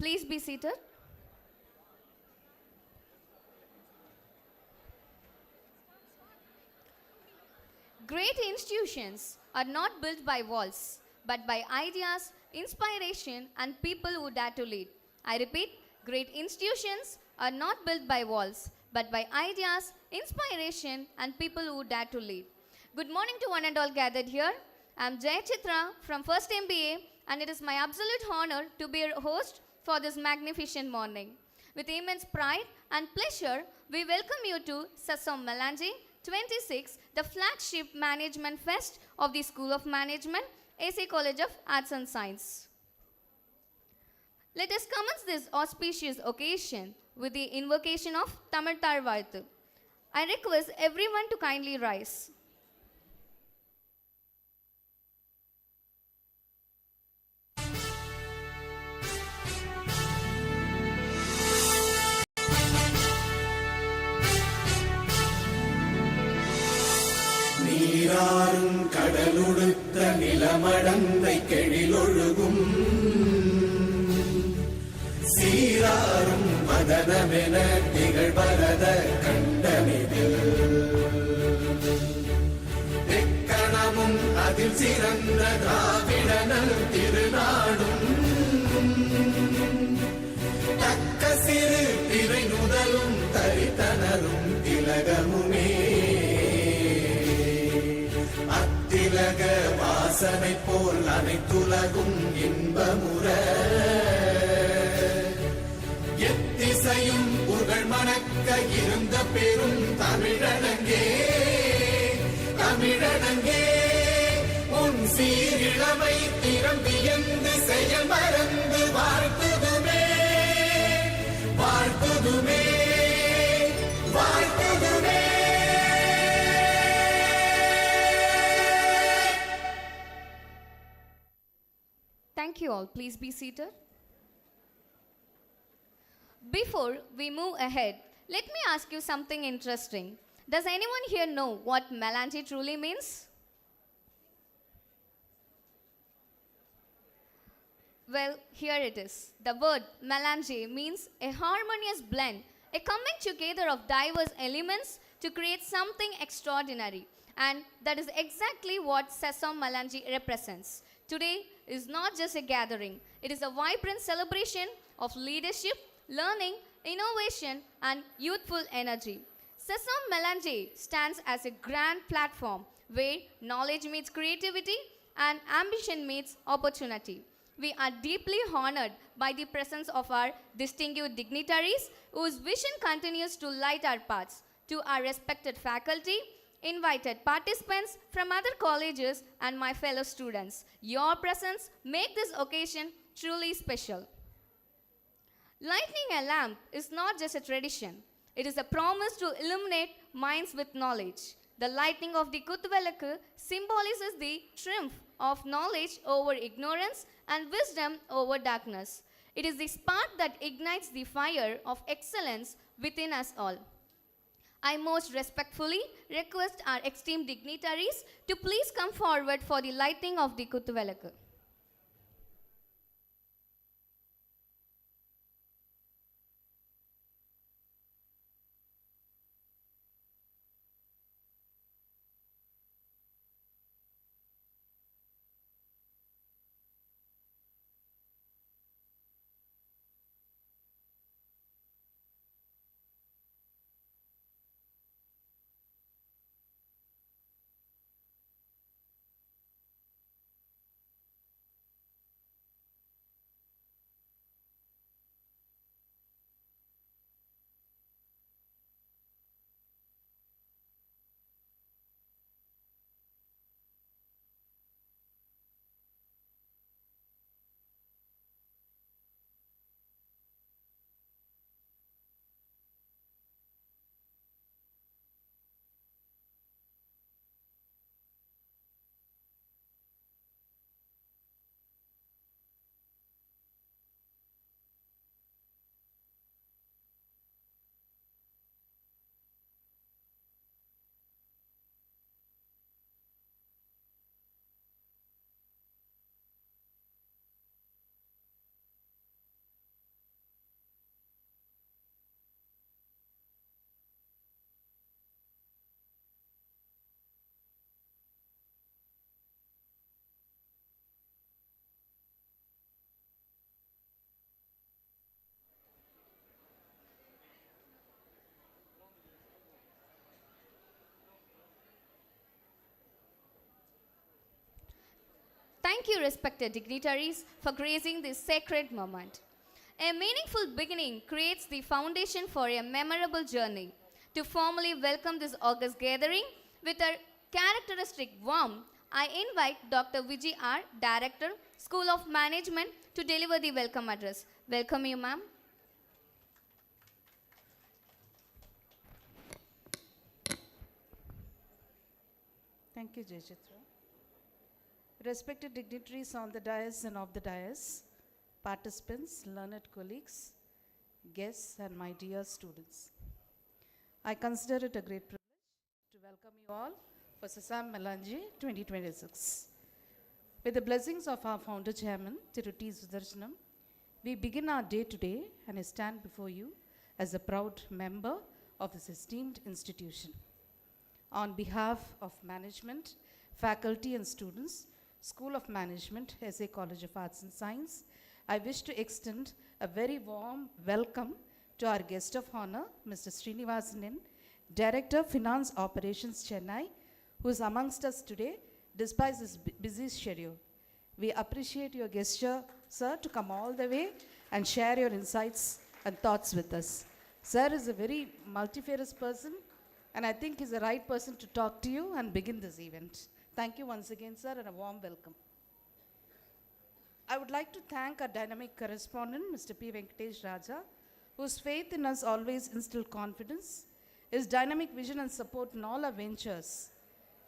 Please be seated. Great institutions are not built by walls, but by ideas, inspiration, and people who dare to lead. I repeat, great institutions are not built by walls, but by ideas, inspiration, and people who dare to lead. Good morning to one and all gathered here. I'm Jay Chitra from First MBA, and it is my absolute honor to be your host for this magnificent morning. With immense pride and pleasure, we welcome you to Sasom MELANGE'26, the flagship management fest of the School of Management, S.A. College of Arts and Science. Let us commence this auspicious occasion with the invocation of Tamil Tarvarthu. I request everyone to kindly rise. நீராறும் கடலுடுத்த நிலமடந்தை கெழிலொழுகும் சீராறும் மதனமென திகழ்வரத கண்டமிதில் எக்கணமும் அதில் சிறந்த திராவிடனல் திருநாடும் தக்க சிறு திரை நுதலும் தரித்தனரும் திலகமுமே அத்திலக வாசனை போல் அனைத்துலகும் இன்பமுற எத்திசையும் புகழ் மணக்க இருந்த பெரும் தமிழனங்கே தமிழனங்கே உன் சீரிழமை திறம் வியந்து செயல் மறந்து வாழ்த்துதுமே வாழ்த்துதுமே வாழ்த்துதுமே. Thank you all. Please be seated. Before we move ahead, let me ask you something interesting. Does anyone here know what melange truly means? Well, here it is. The word melange means a harmonious blend, a coming together of diverse elements to create something extraordinary. And that is exactly what Sasom Melange represents. Today is not just a gathering, it is a vibrant celebration of leadership, learning, innovation, and youthful energy. Sasom Melange stands as a grand platform where knowledge meets creativity and ambition meets opportunity. We are deeply honored by the presence of our distinguished dignitaries whose vision continues to light our paths. To our respected faculty, invited participants from other colleges, and my fellow students, your presence makes this occasion truly special. Lighting a lamp is not just a tradition, it is a promise to illuminate minds with knowledge. The lighting of the Kuthuvelakku symbolizes the triumph of knowledge over ignorance and wisdom over darkness. It is the spark that ignites the fire of excellence within us all. I most respectfully request our esteemed dignitaries to please come forward for the lighting of the Kuthuvelakku. Thank you, respected dignitaries, for gracing this sacred moment. A meaningful beginning creates the foundation for a memorable journey. To formally welcome this august gathering with a characteristic warmth, I invite Dr. Vijay R., Director, School of Management, to deliver the welcome address. Welcome you, ma'am. Thank you, Jayachitra. Respected dignitaries on the dais and off the dais, participants, learned colleagues, guests, and my dear students. I consider it a great privilege to welcome you all for Sasom MELANGE 2026. With the blessings of our founder chairman, Tiruti Sudarshanam, we begin our day today and I stand before you as a proud member of this esteemed institution. On behalf of management, faculty and students, School of Management, S.A. College of Arts and Science, I wish to extend a very warm welcome to our guest of honor, Mr. Srinivasanan, Director, Finance Operations, Chennai, who is amongst us today despite his busy schedule. We appreciate your gesture, sir, to come all the way and share your insights and thoughts with us. Sir is a very multifarious person, and I think he's the right person to talk to you and begin this event. Thank you once again, sir, and a warm welcome. I would like to thank our dynamic correspondent, Mr. P. Venkatesh Raja, whose faith in us always instilled confidence. His dynamic vision and support in all our ventures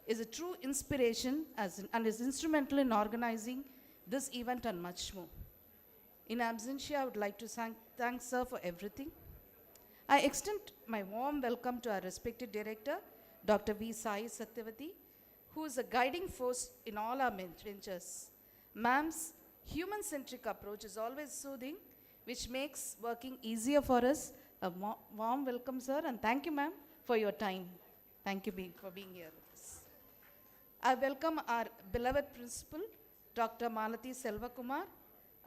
is a true inspiration and is instrumental in organizing this event and much more. In absentia, I would like to thank sir for everything. I extend my warm welcome to our respected director, Dr. V. Sai Satyavati, who is a guiding force in all our ventures. Ma'am's human-centric approach is always soothing, which makes working easier for us. A warm welcome, sir, and thank you, ma'am, for your time. Thank you for being here with us. I welcome our beloved principal, Dr. Malati Selvakumar,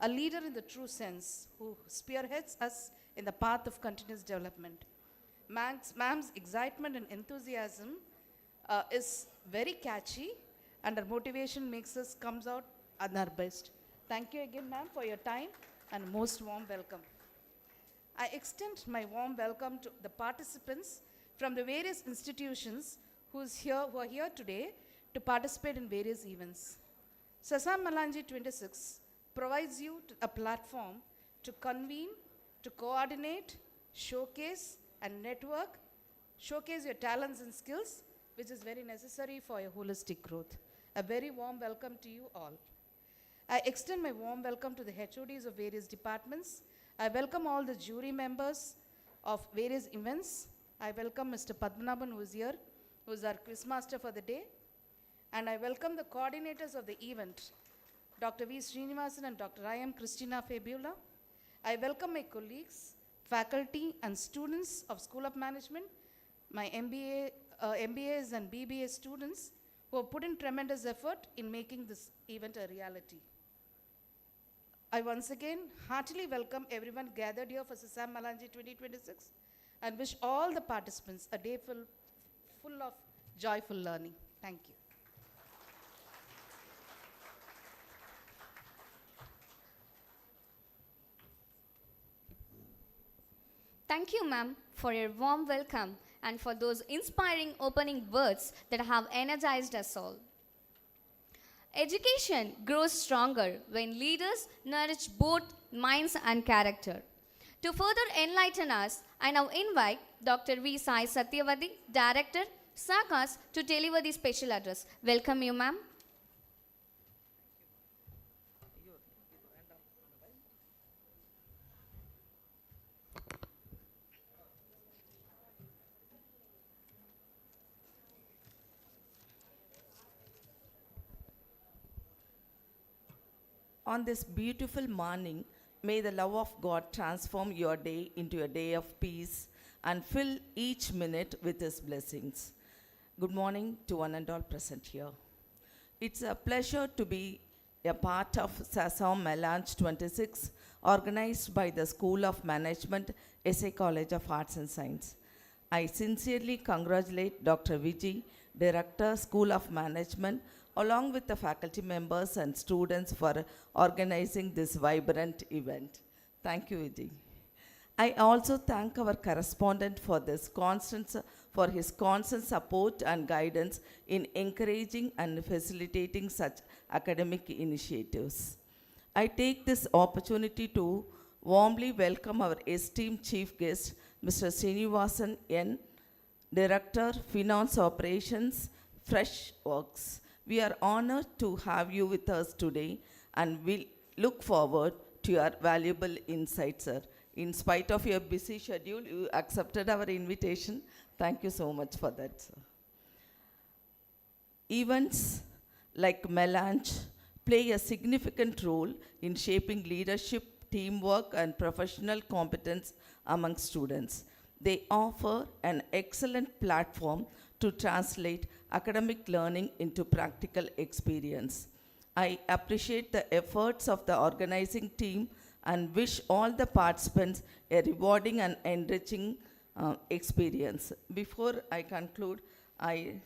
a leader in the true sense, who spearheads us in the path of continuous development. Ma'am's excitement and enthusiasm is very catchy, and her motivation makes us comes out at our best. Thank you again, ma'am, for your time and most warm welcome. I extend my warm welcome to the participants from the various institutions who are here today to participate in various events. Sasom MELANGE 26 provides you a platform to convene, to coordinate, showcase, and network, showcase your talents and skills, which is very necessary for your holistic growth. A very warm welcome to you all. I extend my warm welcome to the HODs of various departments. I welcome all the jury members of various events. I welcome Mr. Padmanabhan, who is here, who is our quizmaster for the day. And I welcome the coordinators of the event, Dr. V. Srinivasan and Dr. I. M. Christina Fabiola. I welcome my colleagues, faculty, and students of School of Management, my MBAs and BBA students who have put in tremendous effort in making this event a reality. I once again heartily welcome everyone gathered here for Sasom MELANGE 2026 and wish all the participants a day full of joyful learning. Thank you. Thank you, ma'am, for your warm welcome and for those inspiring opening words that have energized us all. Education grows stronger when leaders nourish both minds and character. To further enlighten us, I now invite Dr. V. Sai Satyavati, Director, SACAS, to deliver the special address. Welcome you, ma'am. On this beautiful morning, may the love of God transform your day into a day of peace and fill each minute with His blessings. Good morning to one and all present here. It's a pleasure to be a part of Sasom MELANGE 26, organized by the School of Management, S.A. College of Arts and Science. I sincerely congratulate Dr. Vijay, Director, School of Management, along with the faculty members and students for organizing this vibrant event. Thank you, Vijay. I also thank our correspondent for for his constant support and guidance in encouraging and facilitating such academic initiatives. I take this opportunity to warmly welcome our esteemed chief guest, Mr. Srinivasan N., Director, Finance Operations, Fresh Works. We are honored to have you with us today and we look forward to your valuable insights, sir. In spite of your busy schedule, you accepted our invitation. Thank you so much for that, sir. Events like Melange play a significant role in shaping leadership, teamwork, and professional competence among students. They offer an excellent platform to translate academic learning into practical experience. I appreciate the efforts of the organizing team and wish all the participants a rewarding and enriching experience. Before I conclude, I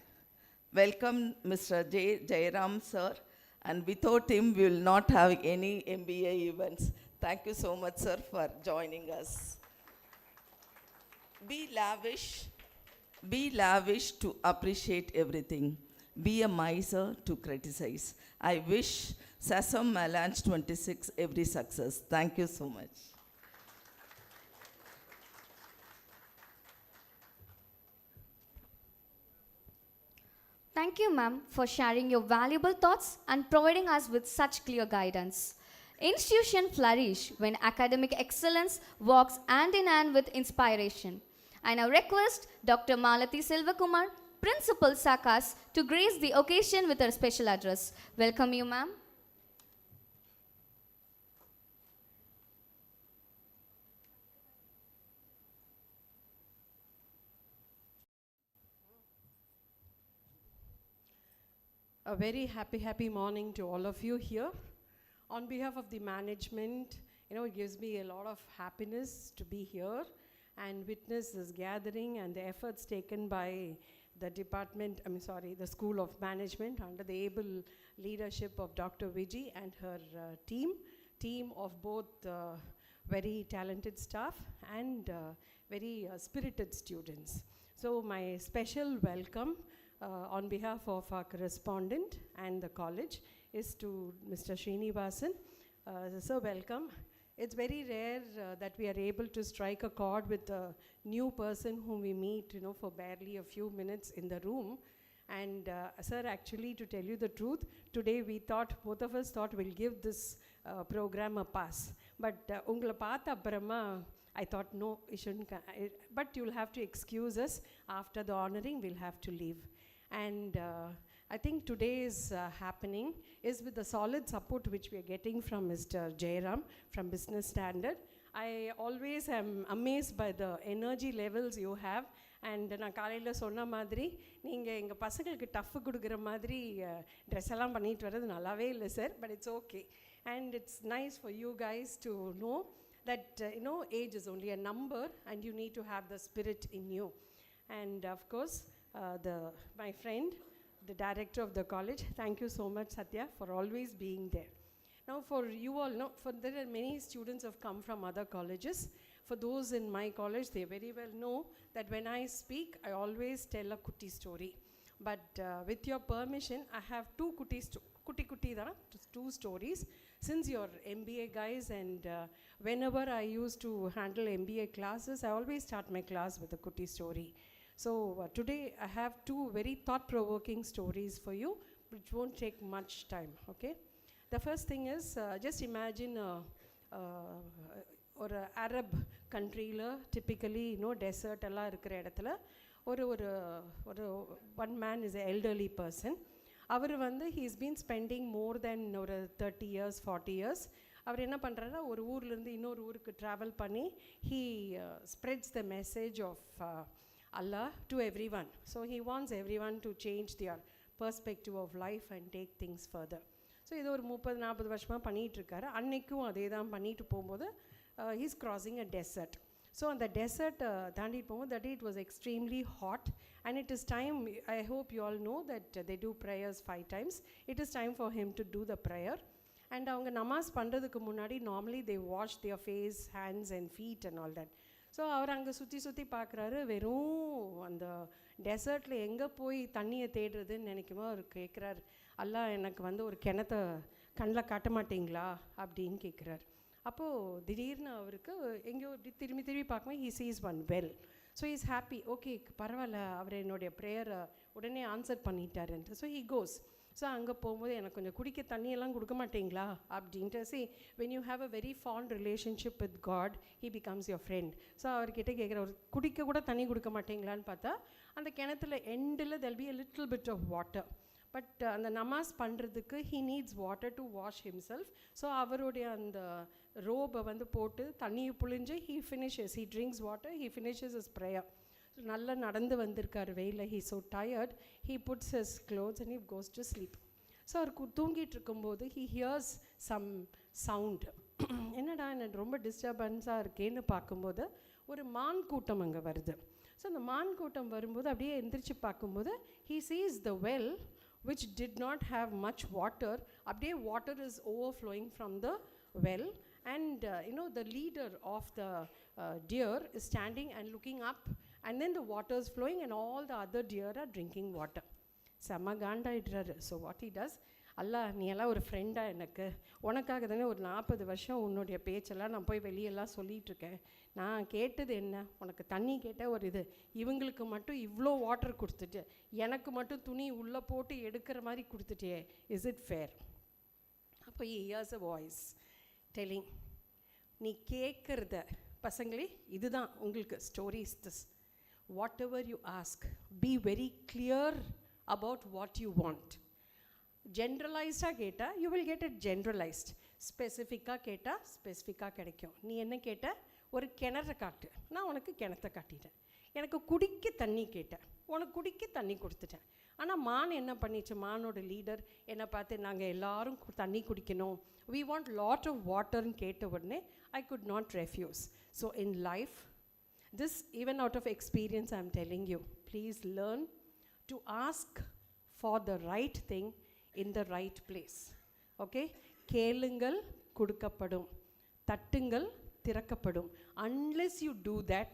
welcome Mr. Jairam sir, and without him we will not have any MBA events. Thank you so much, sir, for joining us. Be lavish to appreciate everything. Be a miser to criticize. I wish Sasom MELANGE'26 every success. Thank you so much. Thank you, ma'am, for sharing your valuable thoughts and providing us with such clear guidance. Institutions flourish when academic excellence walks hand in hand with inspiration. I now request Dr. Malati Silvakumar, Principal Sakas, to grace the occasion with her special address. Welcome you, ma'am. A very happy morning to all of you here. On behalf of the management, it gives me a lot of happiness to be here and witness this gathering and the efforts taken by the School of Management under the able leadership of Dr. Vijay and her team of both very talented staff and very spirited students. So my special welcome on behalf of our correspondent and the college is to Mr. Srinivasan. So welcome. It's very rare that we are able to strike a chord with a new person whom we meet, for barely a few minutes in the room. And sir, actually, to tell you the truth, today both of us thought we'll give this program a pass. But ungala paatha apparama, I thought no, we shouldn't. But you'll have to excuse us. After the honoring, we'll have to leave. And I think today's happening is with the solid support which we are getting from Mr. Jairam from Business Standard. I always am amazed by the energy levels you have. And நான் காலையில் சொன்ன மாதிரி நீங்கள் எங்கள் பசங்களுக்கு tough கொடுக்குற மாதிரி dress எல்லாம் பண்ணிட்டு வர்றது நல்லாவே இல்லை sir, but it's okay. And it's nice for you guys to know that age is only a number and you need to have the spirit in you. And of course, my friend, the director of the college, thank you so much, Satya, for always being there. Now, for you all, there are many students who have come from other colleges. For those in my college, they very well know that when I speak, I always tell a kutti story. But with your permission, I have two stories. Since you're MBA guys, and whenever I used to handle MBA classes, I always start my class with a kutti story. So today I have two very thought-provoking stories for you, which won't take much time, okay? The first thing is, just imagine or Arab country, typically, desert, one man is an elderly person. He's been spending more than 30 years, 40 years. அவர் என்ன பண்ணுறாருன்னா, ஒரு ஊர்லேருந்து இன்னொரு ஊருக்கு travel பண்ணி he spreads the message of Allah to everyone. So he wants everyone to change their perspective of life and take things further. So இது ஒரு 30-40 வருஷமாக பண்ணிகிட்டு இருக்காரு. அன்னைக்கும் அதே தான் பண்ணிட்டு போகும்போது he's crossing a desert. So on the desert, தாண்டிட்டு போகும்போது that day it was extremely hot, and it is time, I hope you all know that they do prayers 5 times. It is time for him to do the prayer. And அவங்க நமாஸ் பண்ணுறதுக்கு முன்னாடி normally they wash their face, hands and feet and all that. So அவர் அங்கே சுற்றி பார்க்குறாரு, வெறும் அந்த டெசர்ட்டில் எங்கே போய் தண்ணியை தேடுறதுன்னு நினைக்குமோ அவர் கேட்குறாரு, அல்லாஹ் எனக்கு வந்து ஒரு கிணத்த கண்ணில் காட்ட மாட்டிங்களா அப்படின்னு கேட்குறாரு. அப்போது திடீர்னு அவருக்கு எங்கேயோ இப்படி திரும்பி பார்க்கும்போது he sees one well. So is happy, okay பரவாயில்ல, அவர் என்னுடைய ப்ரேயரை உடனே ஆன்சர் பண்ணிட்டாருன்ட்டு. So he goes. ஸோ அங்கே போகும்போது எனக்கு கொஞ்சம் குடிக்க தண்ணியெல்லாம் கொடுக்க மாட்டிங்களா அப்படின்ட்டு. see, when you have a very fond relationship with God, he becomes your friend. So அவர்கிட்ட கேட்குற, ஒரு குடிக்க கூட தண்ணி கொடுக்க மாட்டிங்களான்னு பார்த்தா அந்த கிணத்துல எண்டில் there'll be a little bit of water. But அந்த நமாஸ் பண்ணுறதுக்கு he needs water to wash himself. So அவருடைய அந்த ரோபை வந்து போட்டு தண்ணியை புழிஞ்சு he finishes, he drinks water, he finishes his prayer. நல்லா நடந்து வந்திருக்கார் வெயிலில், he so tired, he puts his clothes and he goes to sleep. So அவர் தூங்கிட்டு இருக்கும்போது he hears some sound. என்னடா எனக்கு ரொம்ப டிஸ்டர்பன்ஸாக இருக்கேன்னு பார்க்கும்போது ஒரு மான் கூட்டம் அங்கே வருது. ஸோ அந்த மான் கூட்டம் வரும்போது அப்படியே எந்திரிச்சு பார்க்கும்போது he sees the well which did not have much water. அப்படியே water is overflowing from the well, and the leader of the deer is standing and looking up, and then the water is flowing and all the other deer are drinking water. செம்ம காண்டாயிடுறாரு. So what he does, அல்லாஹ் நீ எல்லாம் ஒரு ஃப்ரெண்டாக எனக்கு, உனக்காக தானே ஒரு 40 வருஷம் உன்னுடைய பேச்செல்லாம் நான் போய் வெளியெல்லாம் சொல்லிகிட்ருக்கேன். நான் கேட்டது என்ன, உனக்கு தண்ணி கேட்ட ஒரு இது, இவங்களுக்கு மட்டும் இவ்வளோ வாட்டர் கொடுத்துட்டு எனக்கு மட்டும் துணி உள்ளே போட்டு எடுக்கிற மாதிரி கொடுத்துட்டே, இஸ் இட் ஃபேர்? அப்போ he hears a voice telling, நீ கேட்குறத பசங்களே, இதுதான் உங்களுக்கு stories this, whatever you ask be very clear about what you want. ஜென்ரலைஸ்டாக கேட்டால் you will get it generalised, ஸ்பெசிஃபிக்காக கேட்டால் ஸ்பெசிஃபிக்காக கிடைக்கும். நீ என்ன கேட்ட, ஒரு கிணற காட்டு, நான் உனக்கு கிணத்த காட்டிட்டேன். எனக்கு குடிக்க தண்ணி கேட்டேன், உனக்கு குடிக்க தண்ணி கொடுத்துட்டேன். ஆனால் மான் என்ன பண்ணிச்சு, மானோட லீடர் என்னை பார்த்து, நாங்கள் எல்லாரும் தண்ணி குடிக்கணும், we want lot of water ன்னு கேட்ட உடனே I could not refuse. So in life, this even out of experience I am telling you, please learn to ask for the right thing in the right place. Okay, கேளுங்கள் கொடுக்கப்படும், தட்டுங்கள் திறக்கப்படும். Unless you do that,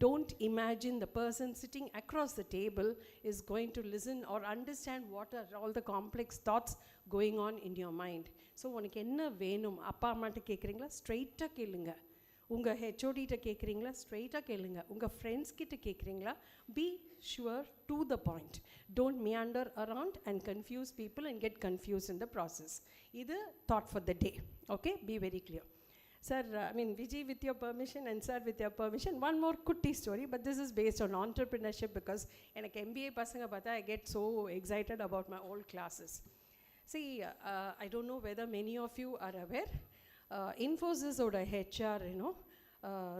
don't imagine the person sitting across the table is going to listen or understand what are all the complex thoughts going on in your mind. So உனக்கு என்ன வேணும், அப்பா அம்மாட்ட கேட்குறீங்களா, ஸ்ட்ரெயிட்டாக கேளுங்க. உங்கள் ஹெச்ஓடிகிட்ட கேட்குறீங்களா, ஸ்ட்ரெயிட்டாக கேளுங்க. உங்கள் ஃப்ரெண்ட்ஸ் கிட்ட கேட்குறீங்களா, be sure to the point. Don't meander around and confuse people and get confuse in the process. இது thought for the day. Okay, be very clear. Sir, Vijay, with your permission, and sir, with your permission, one more kutti story, but this is based on entrepreneurship because in a MBA pasanga pata I get so excited about my old classes. See, I don't know whether many of you are aware, Infosys oda HR,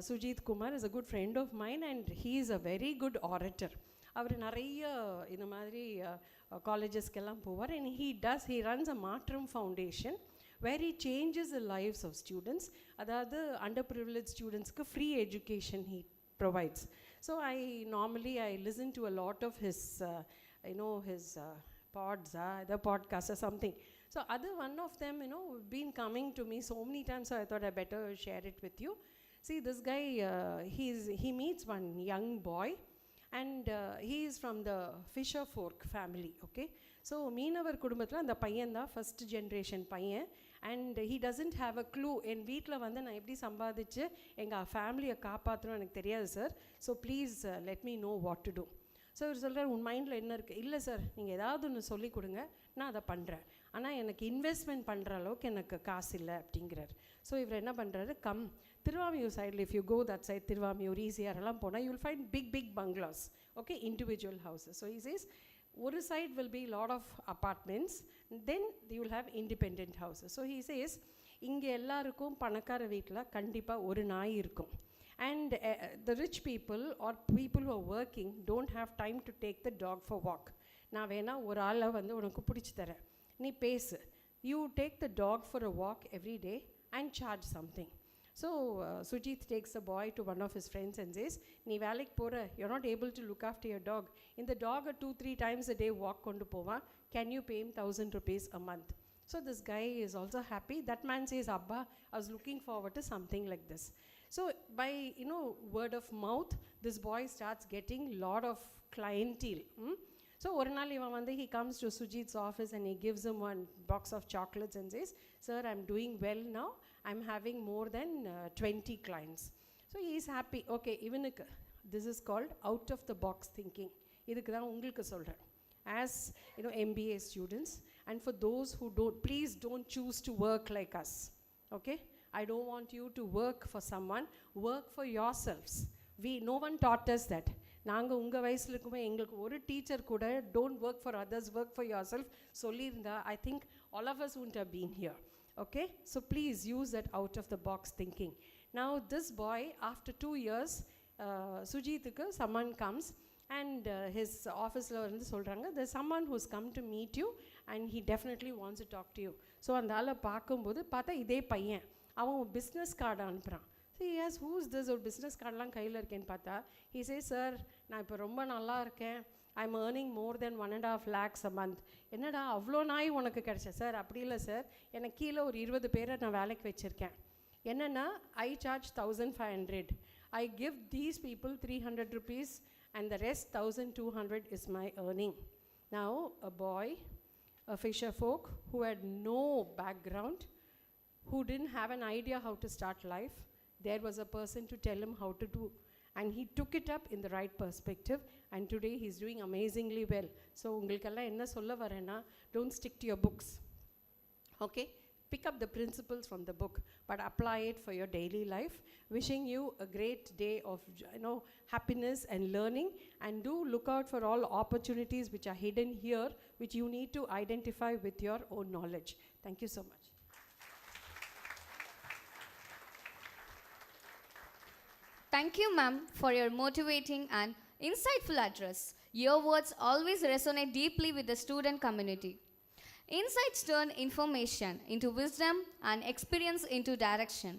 Sujit Kumar is a good friend of mine and he is a very good orator. அவர் நிறைய இந்த மாதிரி காலேஜஸ்க்கெல்லாம் போவார், and he runs a Matram Foundation where he changes the lives of students. அதாவது underprivileged students-க்கு free education he provides. So I listen to a lot of his his pods, the podcast or something. So other one of them been coming to me so many times, so I thought I better share it with you. See, this guy he meets one young boy and he is from the Fisher Fork family. Okay, so மீனவர் குடும்பத்தில் அந்த பையன் தான் first generation பையன், and he doesn't have a clue. என் வீட்டில் வந்து நான் எப்படி சம்பாதிச்சு எங்கள் ஃபேமிலியை காப்பாற்றணும் எனக்கு தெரியாது sir, so please let me know what to do. So இவர் சொல்கிறார், உன் மைண்டில் என்ன இருக்குது? இல்லை சார், நீங்கள் ஏதாவது ஒன்று சொல்லிக் கொடுங்க, நான் அதை பண்ணுறேன், ஆனால் எனக்கு இன்வெஸ்ட்மெண்ட் பண்ணுற அளவுக்கு எனக்கு காசு இல்லை அப்படிங்கிறார். ஸோ இவர் என்ன பண்ணுறாரு, திருவாமியூர் சைடில் if you go that side, Thiruvanmiyur ஈஸியாரெல்லாம் போனால் you will find big bungalows, okay, individual houses. So is ஒரு side will be lot of apartments, then you will have independent houses. So he says, இங்கே எல்லாருக்கும் பணக்கார வீட்டில் கண்டிப்பாக ஒரு நாய் இருக்கும், and the rich people or people who are working don't have time to take the dog for walk. நான் வேணா ஒரு ஆளை வந்து உனக்கு பிடிச்சி தரேன், நீ பேசு, you take the dog for a walk every day and charge something. So Sujit takes the boy to one of his friends and says, "Nee வேலைக்கு போற, you're not able to look after your dog. In the dog 2-3 times a day walk kondu pova. Can you pay him 1,000 rupees a month?" So this guy is also happy. That man says, "Abba, I was looking forward to something like this." So by word of mouth, this boy starts getting lot of clientele. So ஒரு நாள் இவன் வந்து he comes to Sujit's office and he gives him one box of chocolates and says, "Sir, I'm doing well now. I'm having more than 20 clients." So he is happy. Okay, இவனுக்கு this is called out of the box thinking. இதுக்கு தான் உங்களுக்கு சொல்கிறேன். As MBA students, and for those who please don't choose to work like us. Okay, I don't want you to work for someone. Work for yourselves. No one taught us that. நாங்கள் உங்கள் வயசில் இருக்கும்போது எங்களுக்கு ஒரு teacher கூட don't work for others, work for yourself சொல்லியிருந்தா I think all of us wouldn't have been here. Okay, so please use that out of the box thinking. Now this boy, after 2 years, Sujithuku someone comes and his office-ல வந்து சொல்கிறாங்க, there's someone who's come to meet you and he definitely wants to talk to you. So அந்த ஆளை பார்க்கும்போது பார்த்தா இதே பையன், அவன் business card அனுப்புகிறான். So he asks, who's this? ஒரு பிஸ்னஸ் கார்டெலாம் கையில் இருக்கேன்னு பார்த்தா he says, "Sir, நான் இப்போ ரொம்ப நல்லா இருக்கேன். I'm earning more than 1.5 lakhs a month." என்னடா அவ்வளோ நாய் உனக்கு கிடைச்ச? சார் அப்படி இல்லை சார், எனக்கு கீழே ஒரு 20 பேரை நான் வேலைக்கு வச்சுருக்கேன். என்னென்னா I charge 1,500. I give these people 300 rupees and the rest 1,200 is my earning. Now a boy, a fisher folk who had no background, who didn't have an idea how to start life, there was a person to tell him how to do, and he took it up in the right perspective, and today he's doing amazingly well. So ungalkella enna solla varena, don't stick to your books. Okay, pick up the principles from the book but apply it for your daily life. Wishing you a great day of happiness and learning, and do look out for all opportunities which are hidden here, which you need to identify with your own knowledge. Thank you so much. Thank you, ma'am, for your motivating and insightful address. Your words always resonate deeply with the student community. Insights turn information into wisdom and experience into direction.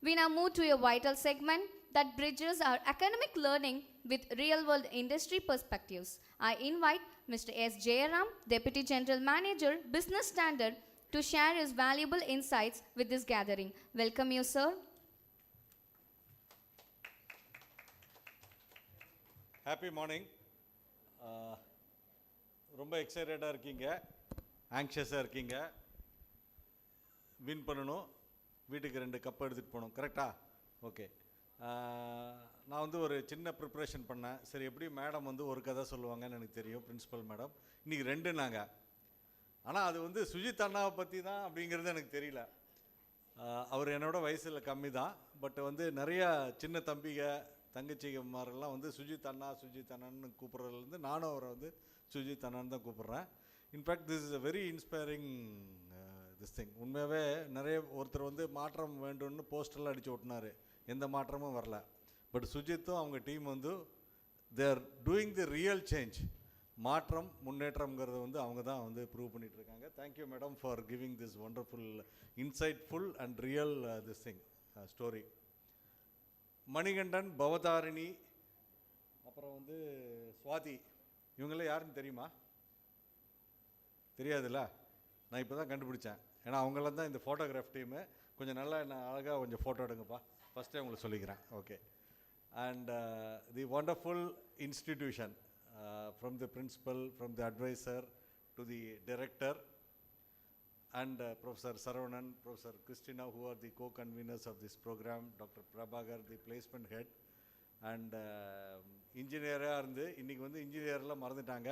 We now move to a vital segment that bridges our academic learning with real-world industry perspectives. I invite Mr. S. Jayaram, Deputy General Manager, Business Standard, to share his valuable insights with this gathering. Welcome you, sir. Happy morning. ரொம்ப எக்ஸைட்டடாக இருக்கீங்க, ஆங்ஷியஸாக இருக்கீங்க, win பண்ணணும், வீட்டுக்கு 2 cup எடுத்துகிட்டு போகணும், கரெக்டாக? Okay. நான் வந்து ஒரு சின்ன ப்ரிப்ரேஷன் பண்ணேன். சரி, எப்படி மேடம் வந்து ஒரு கதை சொல்லுவாங்கன்னு எனக்கு தெரியும், பிரின்ஸிபல் மேடம். இன்றைக்கி 2 நாங்கள், ஆனால் அது வந்து சுஜித் அண்ணாவை பற்றி தான் அப்படிங்கிறது எனக்கு தெரியல. அவர் என்னோட வயசில் கம்மி தான், பட் வந்து நிறையா சின்ன தம்பிங்க தங்கச்சிமாரெல்லாம் வந்து சுஜித் அண்ணான்னு கூப்பிட்றதுலேருந்து நானும் அவரை வந்து சுஜித் அண்ணான்னு தான் கூப்பிட்றேன். In fact this is a very inspiring this thing. உண்மையாகவே நிறைய ஒருத்தர் வந்து மாற்றம் வேண்டும்னு போஸ்டர்லாம் அடித்து ஓட்டினார், எந்த மாற்றமும் வரல. பட் சுஜித்தும் அவங்க டீம் வந்து they are doing the real change. மாற்றம் முன்னேற்றம்ங்கிறத வந்து அவங்க தான் வந்து ப்ரூவ் பண்ணிகிட்ருக்காங்க. Thank you madam for giving this wonderful insightful and real this thing story. Manikandan, Bhavatharini, அப்புறம் வந்து சுவாதி, இவங்களாம் யாருன்னு தெரியுமா? தெரியாதுல்ல? நான் இப்போ தான் கண்டுபிடிச்சேன். ஏன்னா அவங்களாம் தான் இந்த ஃபோட்டோகிராஃப் டீமு. கொஞ்சம் நல்லா என்ன அழகாக கொஞ்சம் ஃபோட்டோ எடுங்கப்பா, ஃபஸ்ட்டே உங்களுக்கு சொல்லிக்கிறேன். Okay. And the wonderful institution, from the principal, from the advisor to the director, and Professor Saravanan, Professor Christina, who are the co-conveners of this program, Dr. Prabhakar, the placement head, and engineer-ஆக இருந்து இன்றைக்கி வந்து இன்ஜினியர்லாம் மறந்துட்டாங்க,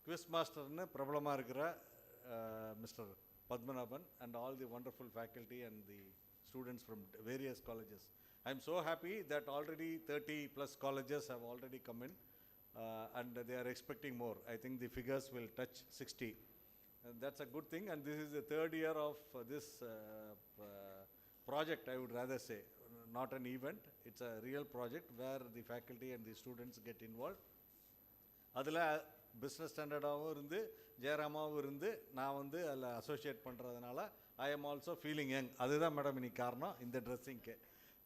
quiz மாஸ்டர்னு பிரபலமாக இருக்கிற mister Padmanabhan, and all the wonderful faculty and the students from various colleges. I am so happy that already 30 plus colleges have already come in, and they are expecting more. I think the figures will touch 60. And that's a good thing, and this is the 3rd year of this project, I would rather say. Not an event, it's a real project where the faculty and the students get involved. அதில் business ஸ்டாண்டர்டாகவும் இருந்து ஜெயராமாவும் இருந்து நான் வந்து அதில் associate பண்ணுறதுனால I am also feeling young. அதுதான் மேடம் இன்னைக்கு காரணம் இந்த ட்ரெஸ்ஸிங்க்கு.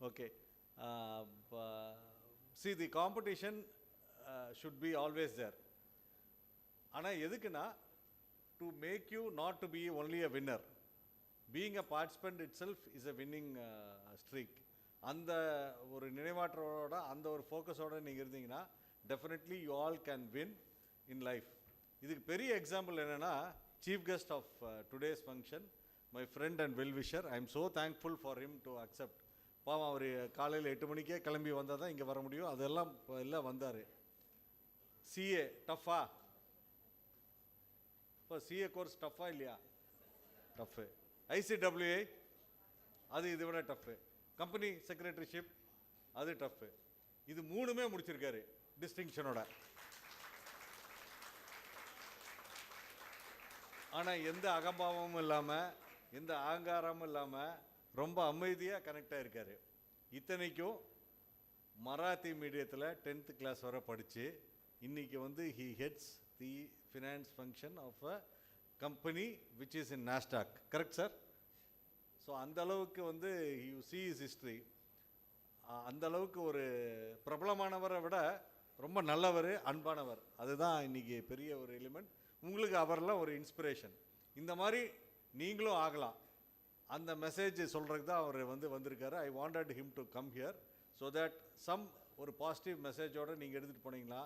Okay, see the competition should be always there. ஆனால் எதுக்குன்னா to make you not to be only a winner. Being a participant itself is a winning streak. அந்த ஒரு நினைவாற்றலோட அந்த ஒரு ஃபோக்கஸோடு நீங்கள் இருந்தீங்கன்னா definitely you all can win in life. இதுக்கு பெரிய எக்ஸாம்பிள் என்னென்னா chief guest of today's function, my friend and well wisher. I am so thankful for him to accept. பாவம் அவர் காலையில் 8 மணிக்கே கிளம்பி வந்தால் தான் இங்கே வர முடியும். அதெல்லாம் எல்லாம் வந்தார். சிஏ டஃப்பா? இப்போ சிஏ கோர்ஸ் டஃப்பா இல்லையா? டஃப்பு. ஐசிடபிள்யூஏ அது இதை விட டஃப்பு. கம்பெனி செக்ரட்டரிஷிப் அது டஃப்பு. இது 3மே முடிச்சிருக்காரு டிஸ்டிங்ஷனோட. ஆனால் எந்த அகம்பாவமும் இல்லாமல் எந்த அகங்காரமும் இல்லாமல் ரொம்ப அமைதியாக கனெக்ட் ஆகிருக்காரு. இத்தனைக்கும் மராத்தி மீடியத்தில் 10th கிளாஸ் வரை படித்து இன்றைக்கி வந்து he heads the finance function of a company which is in NASDAQ. Correct sir? So அந்த அளவுக்கு வந்து யூ சி இஸ் ஹிஸ்ட்ரி. அந்த அளவுக்கு ஒரு பிரபலமானவரை விட ரொம்ப நல்லவர், அன்பானவர். அதுதான் இன்றைக்கி பெரிய ஒரு எலிமெண்ட். உங்களுக்கு அவரெல்லாம் ஒரு இன்ஸ்பிரேஷன். இந்த மாதிரி நீங்களும் ஆகலாம். அந்த மெசேஜ் சொல்கிறதுக்கு தான் அவர் வந்திருக்காரு. I wanted him to come here so that some ஒரு பாசிட்டிவ் மெசேஜோடு நீங்கள் எடுத்துகிட்டு போனீங்கன்னா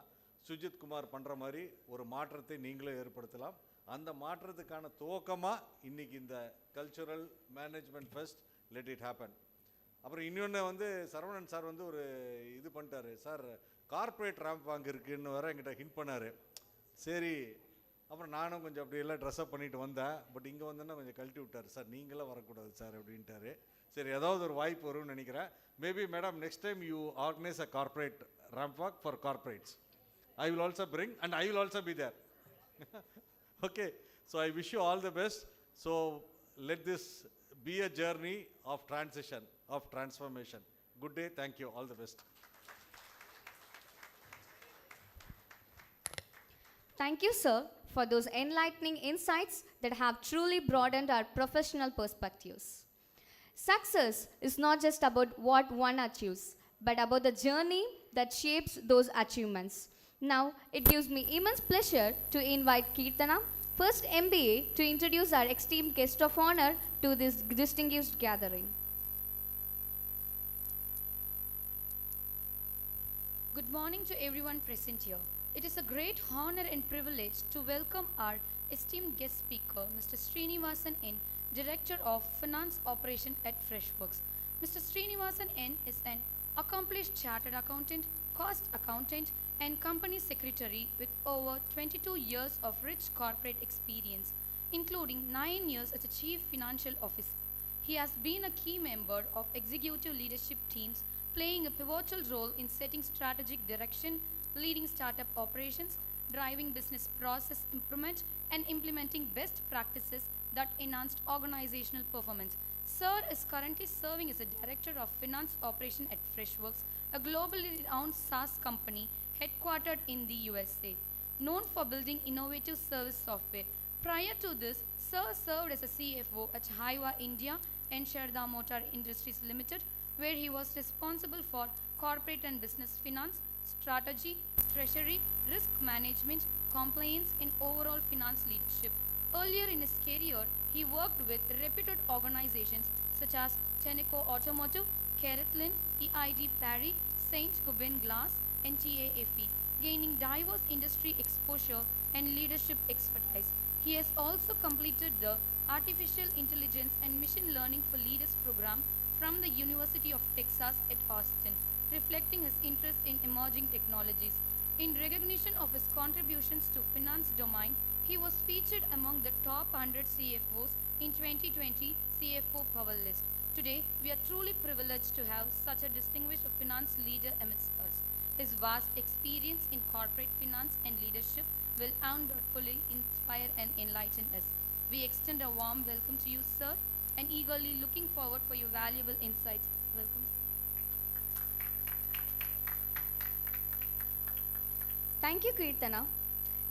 சுஜித் குமார் பண்ணுற மாதிரி ஒரு மாற்றத்தை நீங்களும் ஏற்படுத்தலாம். அந்த மாற்றத்துக்கான துவக்கமாக இன்றைக்கி இந்த cultural management fest let it happen. அப்புறம் இன்னொன்று சரவணன் சார் ஒரு இது பண்ணிட்டாரு. சார் கார்ப்பரேட் ரேம்ப் வாங்க இருக்குன்னு வேறு என்கிட்ட ஹிண்ட் பண்ணார். சரி, அப்புறம் நானும் கொஞ்சம் அப்படியெல்லாம் ட்ரெஸ்அப் பண்ணிட்டு வந்தேன். பட் இங்கே வந்தேன்னா கொஞ்சம் கழட்டி விட்டார். சார் நீங்களாம் வரக்கூடாது சார் அப்படின்ட்டாரு. சரி, ஏதாவது ஒரு வாய்ப்பு வரும்னு நினைக்கிறேன். Maybe madam next time you organise a corporate ramp walk for corporates. I will also bring and I will also be there. Okay, so I wish you all the best. So let this be a journey of transition, of transformation. Good day, thank you, all the best. Thank you, sir, for those enlightening insights that have truly broadened our professional perspectives. Success is not just about what one achieves, but about the journey that shapes those achievements. Now, it gives me immense pleasure to invite Kirtana, first MBA, to introduce our esteemed guest of honor to this distinguished gathering. Good morning to everyone present here. It is a great honor and privilege to welcome our esteemed guest speaker, Mr. Srinivasan N., Director of Finance Operation at Freshworks. Mr. Srinivasan N. is an accomplished chartered accountant, cost accountant, and company secretary with over 22 years of rich corporate experience, including 9 years as a chief financial officer. He has been a key member of executive leadership teams, playing a pivotal role in setting strategic direction, leading startup operations, driving business process improvement, and implementing best practices that enhanced organizational performance. Sir is currently serving as a Director of Finance Operation at Freshworks, a globally renowned SaaS company headquartered in the USA, known for building innovative service software. Prior to this, Sir served as a CFO at Haiwa India and Sharda Motor Industries Limited, where he was responsible for corporate and business finance, strategy, treasury, risk management, compliance, and overall finance leadership. Earlier in his career, he worked with reputed organizations such as Tenneco Automotive, Carathlon, EID Parry, Saint Gobain Glass, and TAFE, gaining diverse industry exposure and leadership expertise. He has also completed the Artificial Intelligence and Machine Learning for Leaders program from the University of Texas at Austin, reflecting his interest in emerging technologies. In recognition of his contributions to finance domain, he was featured among the top 100 CFOs in 2020 CFO Power List. Today, we are truly privileged to have such a distinguished finance leader amidst us. His vast experience in corporate finance and leadership will undoubtedly inspire and enlighten us. We extend a warm welcome to you, sir, and eagerly looking forward for your valuable insights. Welcome, sir. Thank you, Kirtana.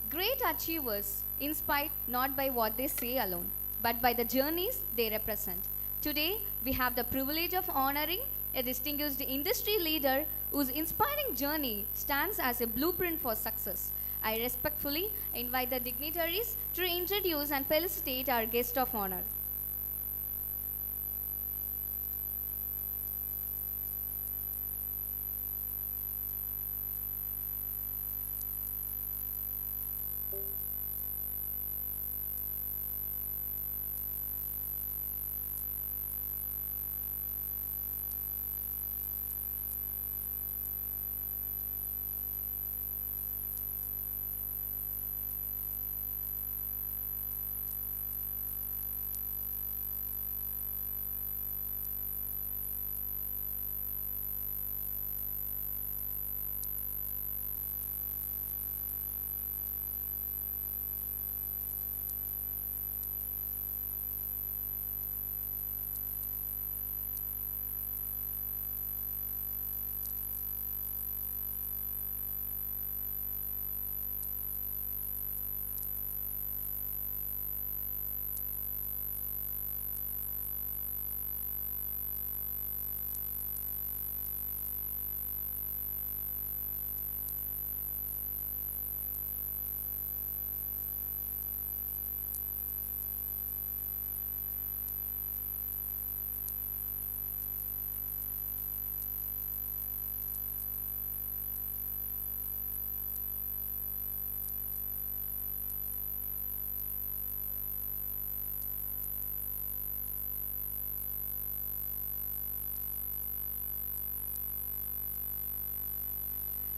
Great achievers inspired not by what they say alone, but by the journeys they represent. Today, we have the privilege of honoring a distinguished industry leader whose inspiring journey stands as a blueprint for success. I respectfully invite the dignitaries to introduce and felicitate our guest of honor.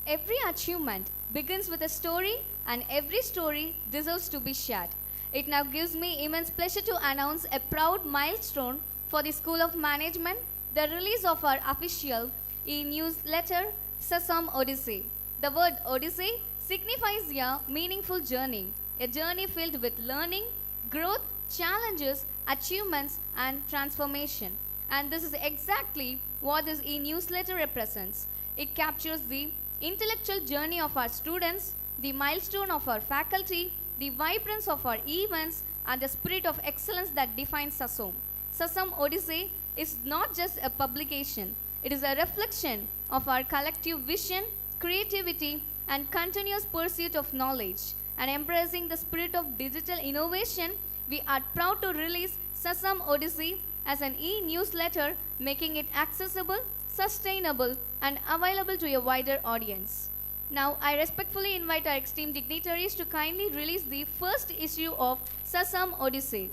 Every achievement begins with a story, and every story deserves to be shared. It now gives me immense pleasure to announce a proud milestone for the School of Management, the release of our official e-newsletter, Sasom Odyssey. The word Odyssey signifies a meaningful journey, a journey filled with learning, growth, challenges, achievements, and transformation. And this is exactly what this e-newsletter represents. It captures the intellectual journey of our students, the milestone of our faculty, the vibrance of our events, and the spirit of excellence that defines Sasom. Sasom Odyssey is not just a publication, it is a reflection of our collective vision, creativity, and continuous pursuit of knowledge. And embracing the spirit of digital innovation, we are proud to release Sasom Odyssey as an e-newsletter, making it accessible, sustainable, and available to a wider audience. Now, I respectfully invite our esteemed dignitaries to kindly release the first issue of Sasom Odyssey.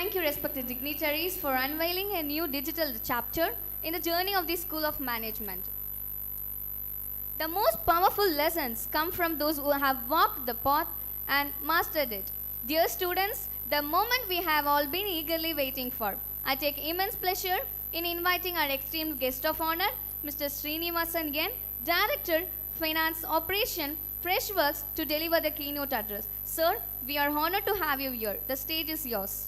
Thank you, respected dignitaries, for unveiling a new digital chapter in the journey of the School of Management. The most powerful lessons come from those who have walked the path and mastered it. Dear students, the moment we have all been eagerly waiting for. I take immense pleasure in inviting our esteemed guest of honor, Mr. Srinivasan N, Director, Finance Operation, Freshworks, to deliver the keynote address. Sir, we are honored to have you here. The stage is yours.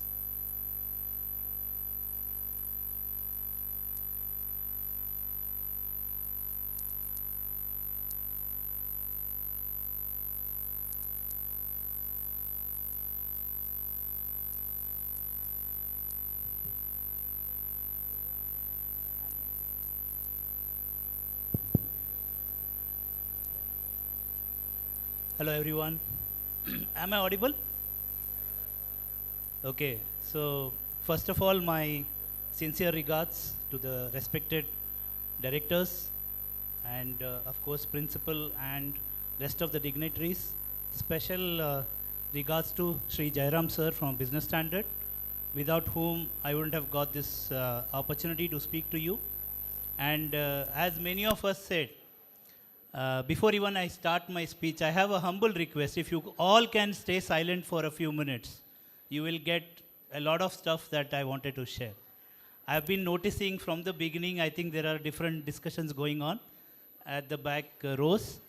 Hello everyone. Am I audible? Okay, so first of all, my sincere regards to the respected directors and of course principal and rest of the dignitaries. Special regards to Sri Jairam sir from Business Standard, without whom I wouldn't have got this opportunity to speak to you. And as many of us said, before even I start my speech, I have a humble request. If you all can stay silent for a few minutes, you will get a lot of stuff that I wanted to share. I've been noticing from the beginning, I think there are different discussions going on at the back rows.